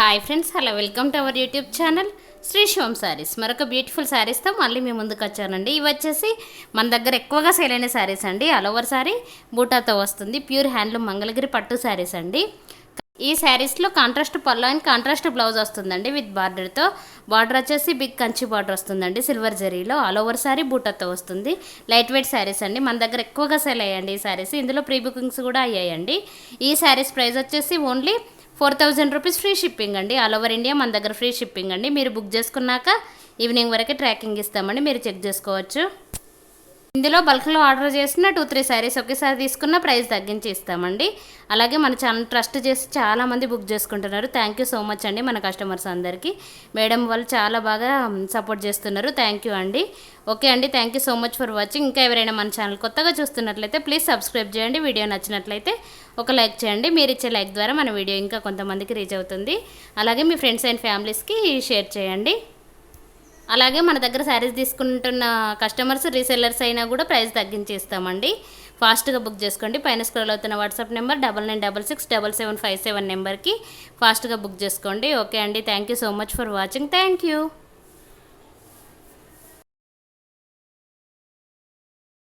Hi friends, hello, welcome to our YouTube channel Shri Shivam sarees. మరొక beautiful శారీస్తో మళ్ళీ మీ ముందుకు వచ్చానండి. ఇవి వచ్చేసి మన దగ్గర ఎక్కువగా సేల్ అయిన శారీస్ అండి. ఆల్ ఓవర్ శారీ బూటాతో వస్తుంది. ప్యూర్ హ్యాండ్లూమ్ మంగళగిరి పట్టు శారీస్ అండి. ఈ శారీస్లో కాంట్రాస్ట్ పళ్ళు అండ్ కాంట్రాస్ట్ బ్లౌజ్ వస్తుందండి విత్ బార్డర్తో. బార్డర్ వచ్చేసి బిగ్ కంచి బార్డర్ వస్తుందండి సిల్వర్ జరీలో. ఆల్ ఓవర్ శారీ బూటాతో వస్తుంది. లైట్ వెయిట్ శారీస్ అండి. మన దగ్గర ఎక్కువగా సేల్ అయ్యాయండి ఈ శారీస్. ఇందులో ప్రీ బుకింగ్స్ కూడా అయ్యాయండి. ఈ శారీస్ ప్రైస్ వచ్చేసి ఓన్లీ 4000 రూపీస్ ఫ్రీ షిప్పింగ్ అండి. ఆల్ ఓవర్ ఇండియా మన దగ్గర ఫ్రీ షిప్పింగ్ అండి. మీరు బుక్ చేసుకున్నాక ఈవినింగ్ వరకే ట్రాకింగ్ ఇస్తామండి, మీరు చెక్ చేసుకోవచ్చు. ఇందులో బల్క్లో ఆర్డర్ చేసిన 2-3 శారీస్ ఒకేసారి తీసుకున్న ప్రైస్ తగ్గించి ఇస్తామండి. అలాగే మన ఛానల్ ట్రస్ట్ చేసి చాలామంది బుక్ చేసుకుంటున్నారు. థ్యాంక్ యూ సో మచ్ అండి మన కస్టమర్స్ అందరికీ. మేడం వాళ్ళు చాలా బాగా సపోర్ట్ చేస్తున్నారు. థ్యాంక్ యూ అండి. ఓకే అండి, thank you so much for watching. ఇంకా ఎవరైనా మన ఛానల్ కొత్తగా చూస్తున్నట్లయితే ప్లీజ్ సబ్స్క్రైబ్ చేయండి. వీడియో నచ్చినట్లయితే ఒక లైక్ చేయండి. మీరు ఇచ్చే లైక్ ద్వారా మన వీడియో ఇంకా కొంతమందికి రీచ్ అవుతుంది. అలాగే మీ ఫ్రెండ్స్ అండ్ ఫ్యామిలీస్కి షేర్ చేయండి. అలాగే మన దగ్గర శారీస్ తీసుకుంటున్న కస్టమర్స్ రీసెల్లర్స్ అయినా కూడా ప్రైస్ తగ్గించి ఇస్తామండి. ఫాస్ట్గా బుక్ చేసుకోండి. పైన స్క్రోల్ అవుతున్న వాట్సాప్ నెంబర్ 99667757 నెంబర్కి ఫాస్ట్గా బుక్ చేసుకోండి. ఓకే అండి, thank you so much for watching. Thank you.